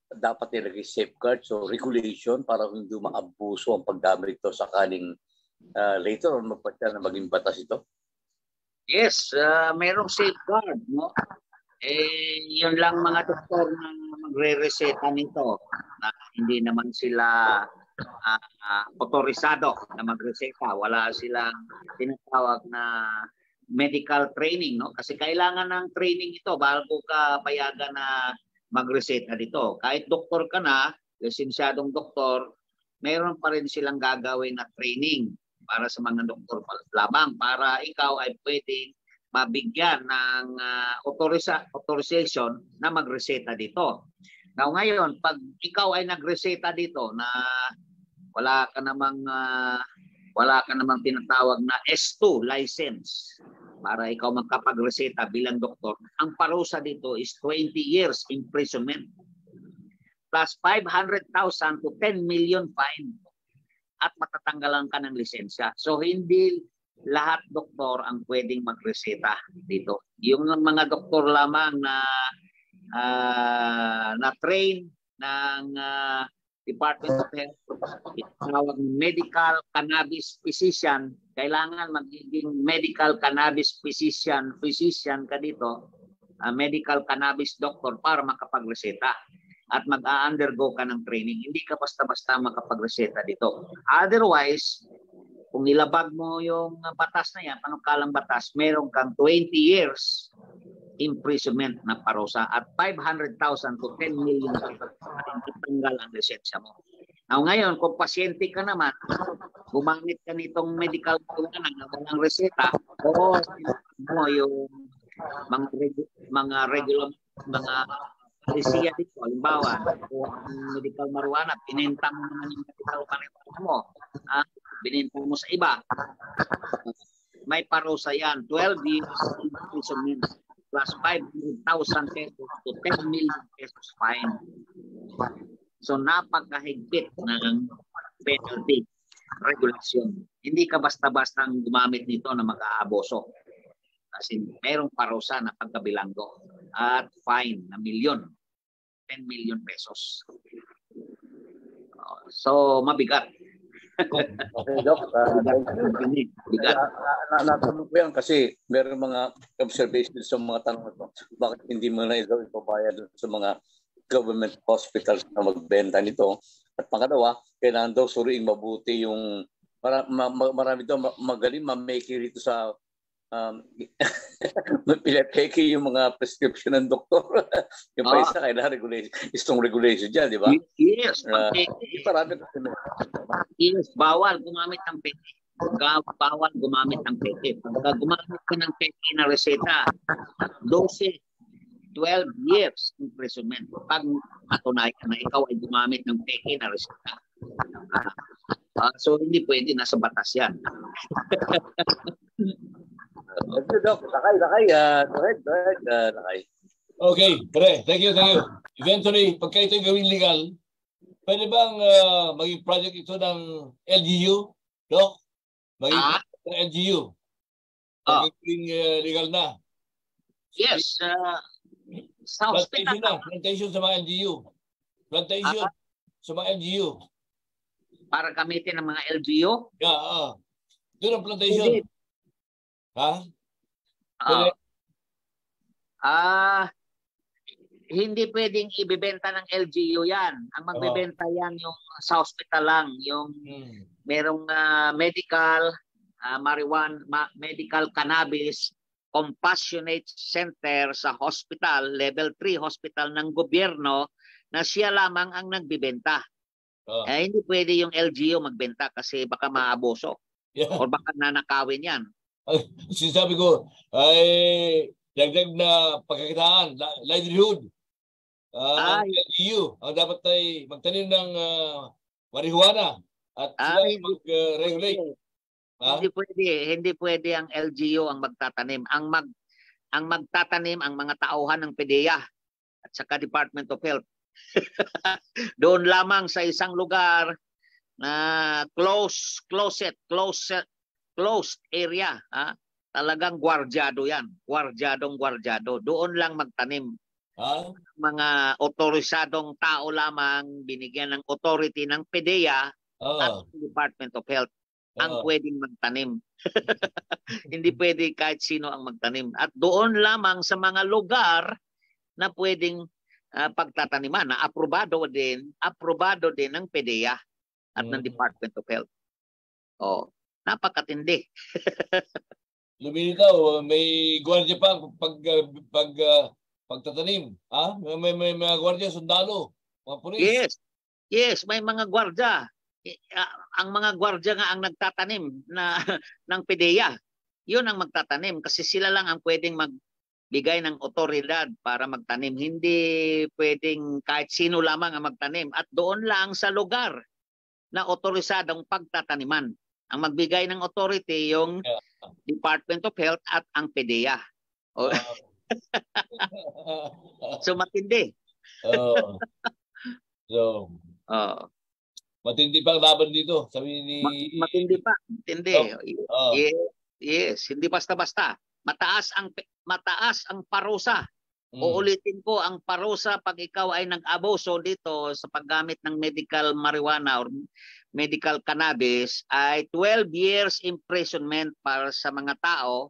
dapat nilagay safeguards o regulation para hindi maabuso ang paggamit ito sakaling later on magpasya na maging batas ito? Yes, merong safeguard, no? Yun lang mga doktor na magre-reseta nito na hindi naman sila otorisado na magreseta. Wala silang tinatawag na medical training, no? Kasi kailangan ng training ito bago ka payagan na magreseta dito. Kahit doktor ka na, lisensyadong doktor, mayroon pa rin silang gagawin na training para sa mga doktor lamang para ikaw ay pwedeng mabigyan ng authorization na magreseta dito. Now ngayon, pag ikaw ay nagreseta dito na wala ka namang tinatawag na S2 license para ikaw magkapagreseta bilang doktor, ang parusa dito is 20 years imprisonment plus 500,000 to 10 million fine at matatanggalan ka ng lisensya. So hindi lahat doktor ang pwedeng magreseta dito. Yung mga doktor lamang na na-train ng Department of Health, itawag medical cannabis physician, kailangan magiging medical cannabis physician ka dito, medical cannabis doctor para makapagreseta at mag-undergo ka ng training. Hindi ka basta-basta makapagreseta dito. Otherwise, kung nilabag mo yung batas na yan, panukalang batas, meron kang 20 years imprisonment na parusa at 500,000 to 10 million itanggal ang lisensya mo. Now ngayon, kung pasyente ka naman, gumamit ka nitong medical marijuana na walang reseta, o mo yung mga regular, mga palisiya dito, halimbawa, ang medical marijuana, binenta mo naman yung medical marijuana mo, binenta mo sa iba, may parusa yan, 12 years imprisonment plus 500,000 pesos to 10 million pesos fine. So napakahigpit ng penalty regulation. Hindi ka basta-basta gumamit nito na mag-aaboso. Kasi mayroong parusa na pagkabilanggo at fine na 10 million pesos. So mabigat. Okay, Doc. Natanong ko yan kasi meron mga observations sa mga tanong ito. Bakit hindi mo na ito ipabayad sa mga government hospitals na magbenta nito? At pangalawa, kailangan daw suriin mabuti yung marami daw magaling mamake rito sa pinapeke yung mga prescription ng doktor. Yung pa isa, kailangan regulation dyan, di ba? Yes. Yes, bawal gumamit ng peke. Bawal gumamit ng peke. Pag gumamit ka ng peke na reseta, 12 years imprisonment. Pag matunayan na ikaw ay gumamit ng peke na reseta. So hindi pwede, nasa batas yan. Lakay. Okay, pre. Thank you. Eventually, pagka ito gawin legal, pwede bang maging project ito ng LGU? No? Maging ng LGU? Maging legal na? Yes. Sa hospital. Plantation sa mga LGU. Plantation sa mga LGU. Para gamitin ng mga LGU? Yeah, doon ang plantation. Hindi pwedeng ibebenta ng LGU yan. Ang magbebenta yan yung sa hospital lang. Yung merong medical marijuana, medical cannabis compassionate center sa hospital, level 3 hospital ng gobyerno na siya lamang ang nagbebenta. Hindi pwede yung LGU magbenta kasi baka maaboso. Yeah. O baka nanakawin yan. Sinasabi ko ay dagdag na pagkakitaan, livelihood. Ang LGU ang dapat ay magtanim ng marijuana at sila mag-regulate. Hindi pwede ang LGU ang magtatanim. Ang magtatanim ang mga tauhan ng PDEA at saka Department of Health. Doon lamang sa isang lugar na closed area, talagang gwardyado yan, gwardyado, doon lang magtanim. Mga otorisadong tao lamang binigyan ng authority ng PDEA at Department of Health ang pwedeng magtanim. Hindi pwede kahit sino ang magtanim. At doon lamang sa mga lugar na pwedeng pagtataniman na aprobado din ng PDEA at ng Department of Health. Napakatindi. Lumilitaw, may gwardiya pa pagtatanim. May mga gwardiya, sundalo, mga pulis. Yes, may mga gwardiya. Ang mga gwardiya nga ang nagtatanim ng PDEA. Yun ang magtatanim kasi sila lang ang pwedeng magbigay ng otoridad para magtanim. Hindi pwedeng kahit sino lamang ang magtanim. At doon lang sa lugar na otorisadong pagtataniman. Ang magbigay ng authority yung Department of Health at ang PDEA. So matindi. Matindi pa ang laban dito. Sabi ni matindi. Yes, hindi basta-basta. Mataas ang parusa Uulitin ko, ang parusa pag ikaw ay nag-abuso dito sa paggamit ng medical marijuana or medical cannabis ay 12 years imprisonment para sa mga tao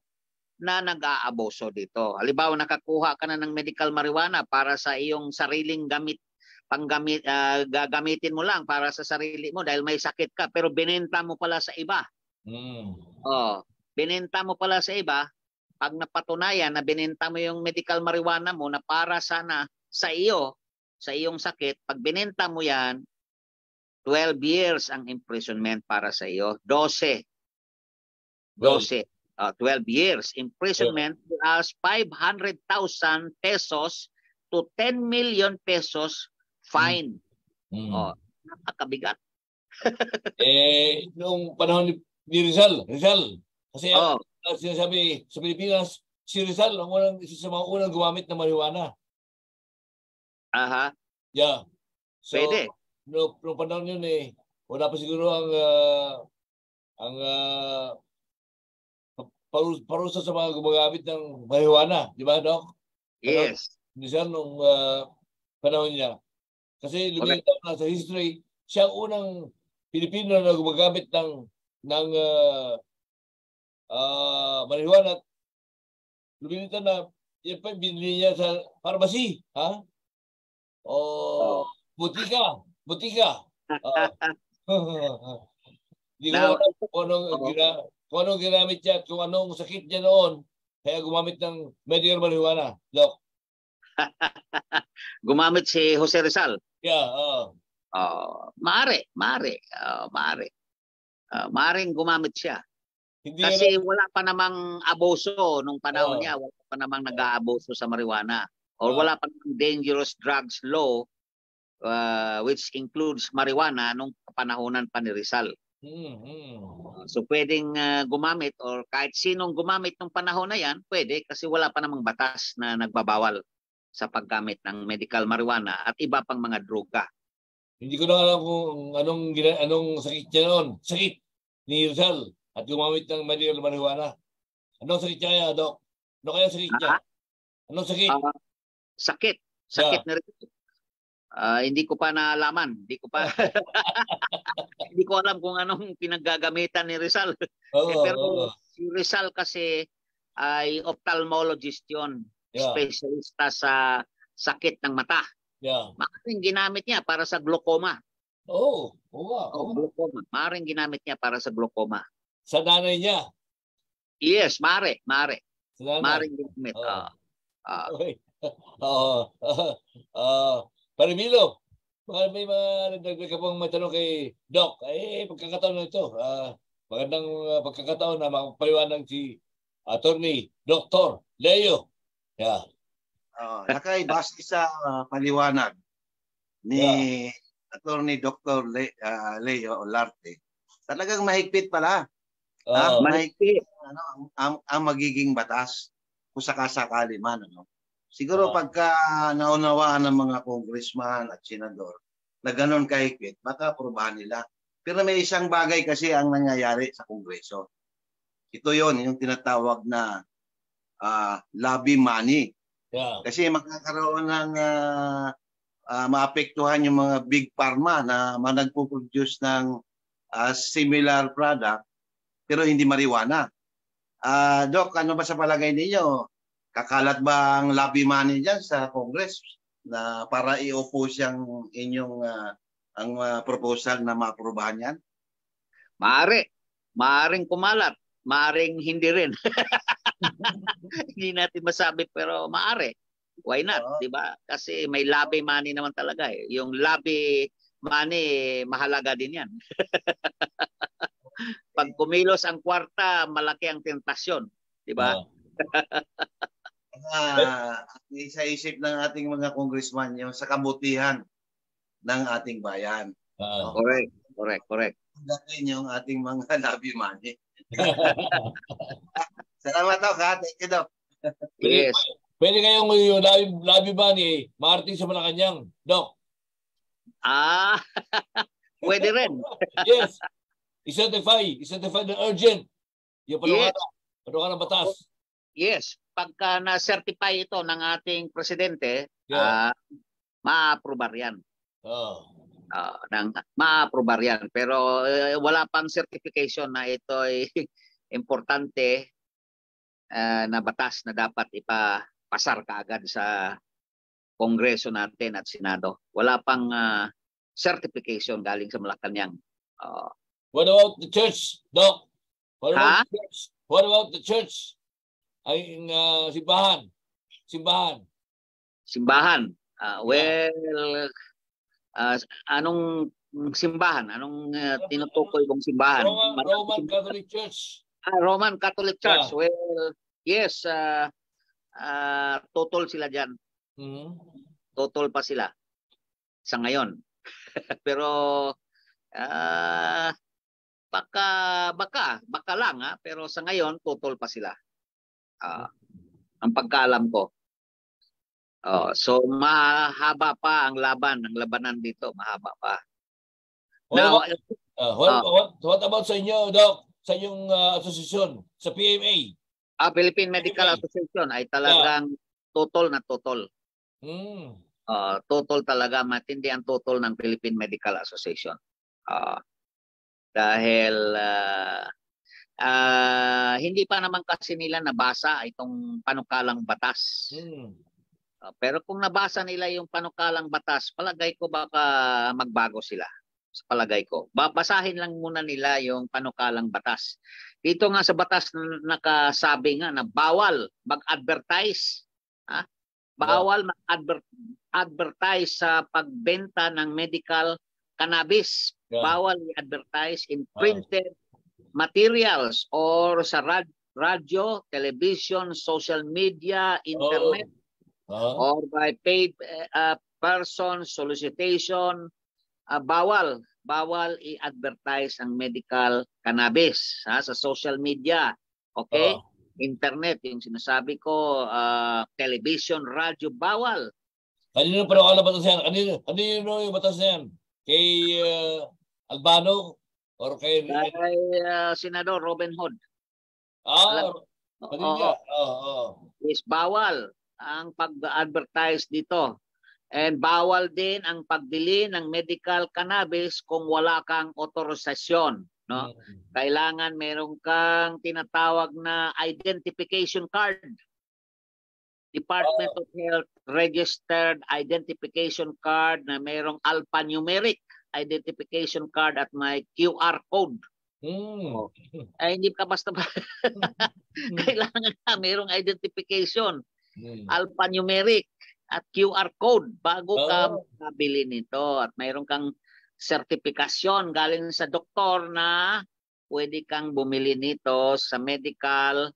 na nag-aabuso dito. Halimbawa, nakakuha ka na ng medical marijuana para sa iyong sariling gagamitin mo lang para sa sarili mo dahil may sakit ka, pero binenta mo pala sa iba. Binenta mo pala sa iba. Pag napatunayan na binenta mo yung medical marijuana mo na para sana sa iyo, sa iyong sakit, pag binenta mo yan, 12 years ang imprisonment para sa iyo. 12 years imprisonment as 500,000 pesos to 10 million pesos fine. Napakabigat. Noong panahon ni Rizal, kasi sinasabi sa Pilipinas, si Rizal ang isa sa mga unang gumamit ng marijuana. Yeah. So, Pwede. Noong panahon yun wala pa siguro ang parusa sa mga gumagamit ng marijuana. Di ba, Doc? Yes. Rizal nung panahon niya. Kasi lumilitaw na sa history, siya ang unang Pilipino na gumagamit ng marijuana. Lumilitaw na yan pa binili niya sa pharmacy. Butika. Hindi ko alam kung anong ginamit niya, kung anong sakit niya noon, kaya gumamit ng medical marijuana, Doc. Gumamit si Jose Rizal? Yeah, Maaari. Maaring gumamit siya. Hindi Kasi wala pa namang abuso nung panahon niya. Wala pa namang nag-aabuso sa marijuana. Or wala pa namang dangerous drugs law which includes marijuana nung panahonan pa ni Rizal. So pwedeng gumamit or kahit sinong gumamit nung panahon na yan, pwede kasi wala pa namang batas na nagbabawal sa paggamit ng medical marijuana at iba pang mga droga. Hindi ko na alam kung anong sakit niya noon. Sakit ni Rizal at gumamit ng medical marijuana. Anong sakit niya, Doc? Ano kaya sakit niya? Anong sakit? Sakit ni Rizal. Hindi ko pa naalaman. Hindi ko alam kung anong pinaggagamitan ni Rizal. Pero si Rizal kasi ay ophthalmologist yun. Specialista sa sakit ng mata. Maaaring ginamit niya para sa glaucoma. Glaucoma. Maaaring ginamit niya para sa glaucoma. Sa nanay niya? Yes, maaari. Maaaring ginamit. Okay. Parimilo, may mga nagdagdag ka pang matanong kay Doc. Pagkakataon na ito. Magandang pagkakataon na makapaliwanag si Attorney Dr. Leo. Yeah. Lakay, base sa paliwanag ni Attorney Dr. Leo Olarte, talagang mahigpit pala. Mahigpit ang magiging batas kung sakasakali man. Siguro pagka naunawaan ng mga congressman at senador na ganun kahigpit, baka aprobahan nila. Pero may isang bagay kasi ang nangyayari sa Kongreso. Ito yon, yung tinatawag na lobby money. Kasi makakaroon ng maapektuhan yung mga big pharma na nagpo-produce ng similar product pero hindi marijuana. Doc, ano ba sa palagay ninyo? Kakalat ba ang lobby money dyan sa Congress na para i-oppose yung inyong ang proposal na maaprobahan yan? Maaring kumalat. Maaring hindi rin. Hindi natin masabi pero maaari. Why not? Diba? Kasi may lobby money naman talaga eh. Yung lobby money, mahalaga din yan. Pag kumilos ang kwarta, malaki ang tentasyon. Diba? Isa-isip ng ating mga congressman yung sa kabutihan ng ating bayan. Correct. Dakin yung ating mga lobby money. Salamat, Doc. Thank you, Doc. Yes. Pwede kayong yung lobby money, Martin sa Malacanang, Doc. Pwede rin. Yes. I-certify ng urgent. Yung panukan ng batas. Yes. pagka na-certify ito ng ating presidente, ma-aprobar yan. Ma-aprobar yan. Pero wala pang certification na ito ay importante na batas na dapat ipapasar kaagad sa Kongreso natin at Senado. Wala pang certification galing sa Malacanang. What about the church, Doc? What about the church? What about the church? Ay, simbahan. Anong simbahan? Anong tinutukoy mong simbahan? Roman Catholic Church. Roman Catholic Church. Well, yes, totol sila dyan. Totol pa sila sa ngayon. Pero baka lang pero sa ngayon totol pa sila. Ang pagkaalam ko. So mahaba pa ang labanan dito, mahaba pa. What about sa inyo, Doc? Sa inyong asosasyon, sa PMA? Philippine Medical Association ay talagang totol na totol. Totol talaga, matindi ang totol ng Philippine Medical Association. Dahil hindi pa naman kasi nila nabasa itong panukalang batas. Pero kung nabasa nila yung panukalang batas, palagay ko baka magbago sila. Sa palagay ko. Babasahin lang muna nila yung panukalang batas. Dito nga sa batas nakasabi nga na bawal mag-advertise. Bawal mag-advertise sa pagbenta ng medical cannabis. Bawal i-advertise in printed materials or sa radyo, television, social media, internet, or by paid person, solicitation. Bawal i-advertise ang medical cannabis sa social media. Okay? Internet, yung sinasabi ko, television, radyo, bawal. Kanino pa ang batas yan? Kanino yung batas yan? Kay Albano or kay Senador Robin Hood. Yes, bawal ang pag-advertise dito. And bawal din ang pagbili ng medical cannabis kung wala kang otorisasyon. No? Kailangan meron kang tinatawag na identification card. Department of Health registered identification card na merong alphanumeric identification card at may QR code. Ay hindi ka basta kailangan na merong identification. Alphanumeric at QR code bago ka makabili nito at mayroon kang sertifikasyon galing sa doktor na pwede kang bumili nito sa medical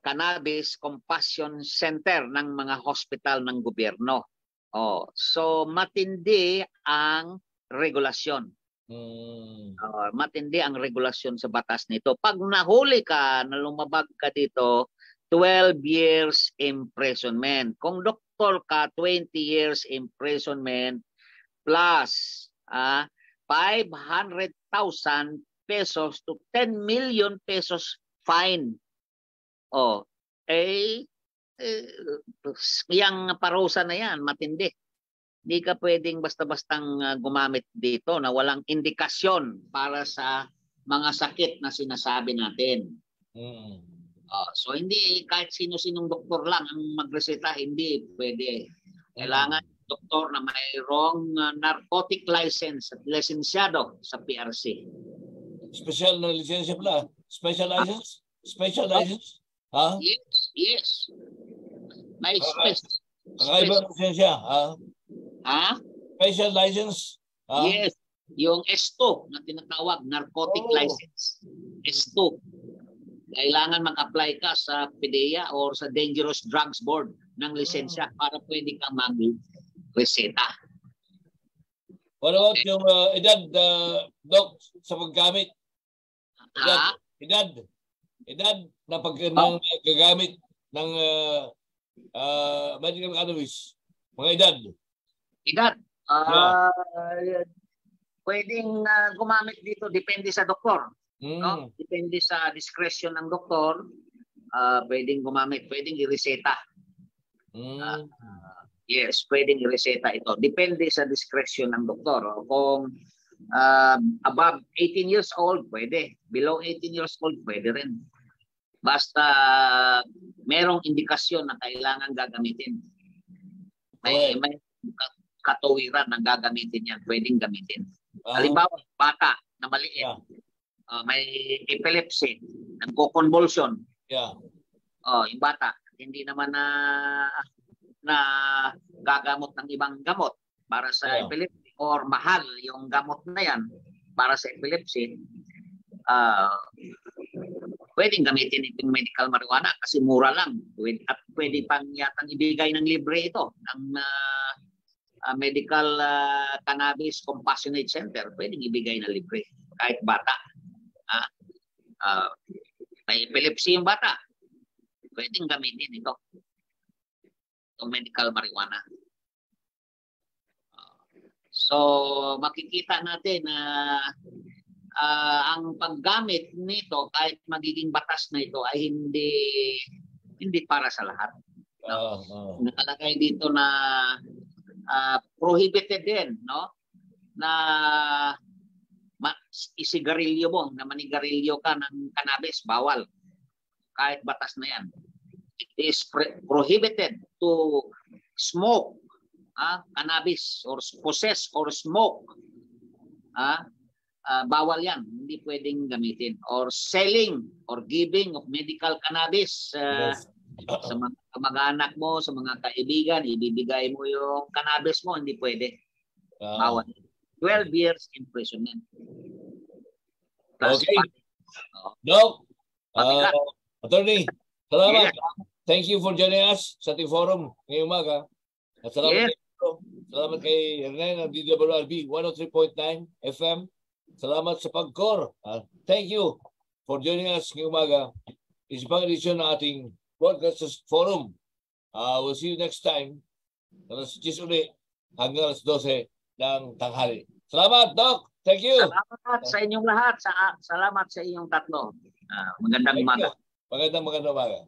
cannabis compassion center ng mga hospital ng gobyerno. So matindi ang regulasyon. Matindi ang regulasyon sa batas nito. Pag nahuli ka na lumabag ka dito, 12 years imprisonment. Kung doktor ka, 20 years imprisonment plus 500,000 pesos to 10 million pesos fine. Yang parusa na yan, matindi. Hindi ka pwedeng basta-bastang gumamit dito na walang indikasyon para sa mga sakit na sinasabi natin. So hindi kahit sino-sinong doktor lang ang magreseta, hindi pwede. Kailangan doktor na mayroong narcotic license at lisensyado sa PRC. Special na lisensya pala? Special license? Special license? Yes. May kakaiba lisensya? Special license? Yes. Yung S2 na tinatawag, narcotic license. S2. Kailangan mag-apply ka sa PDEA or sa Dangerous Drugs Board ng lisensya para pwede kang mag-reseta. What about yung edad, Doc, sa paggamit? Edad na paggagamit ng medical cannabis? Mga edad? Edad? Pwedeng gumamit dito, depende sa doktor. No? Depende sa discretion ng doktor. pwedeng gumamit, pwedeng i-reseta. Mm. Yes, pwedeng i-reseta ito. Depende sa discretion ng doktor. Kung above 18 years old, pwede. Below 18 years old, pwede rin. Basta merong indikasyon na kailangan gagamitin. May katuwiran na gagamitin yan. Pwedeng gamitin. Halimbawa, bata na maliit. Yeah. May epilepsy, nagko-convulsion. Yeah. Yung bata, hindi naman na gagamot ng ibang gamot para sa epilepsy or mahal yung gamot na yan para sa epilepsy. Pwedeng gamitin itong medical marijuana kasi mura lang. At pwede pang yatang ibigay ng libre ito ng Medical Cannabis Compassionate Center. Pwedeng ibigay na libre kahit bata. May epilepsy yung bata. Pwedeng gamitin ito. Itong medical marijuana. So makikita natin na ang paggamit nito kahit magiging batas na ito ay hindi para sa lahat. Nakalagay dito na prohibited din, no? Na isigarilyo mo, na manigarilyo ka ng cannabis, bawal. Kahit batas na yan. It is prohibited to smoke cannabis or possess or smoke. Bawal yan. Hindi pwedeng gamitin. Or selling or giving of medical cannabis sa mga kamag-anak mo, sa mga kaibigan, ibibigay mo yung cannabis mo, hindi pwede. Bawal. 12 years imprisonment. Okay. Doc, Attorney, salamat. Yes. Thank you for joining us sa ating forum ngayong umaga. At salamat kay Hernán ng DWRB 103.9 FM. Salamat sa pag-core. Thank you for joining us ngayong umaga. Isang edisyon ng ating Broadcasters Forum. We'll see you next time. Alas 10 ulit hanggang alas 12 ng tanghali. Salamat, Doc. Thank you. Salamat sa inyong lahat. Salamat sa inyong tatlo. Magandang umaga. Magandang umaga.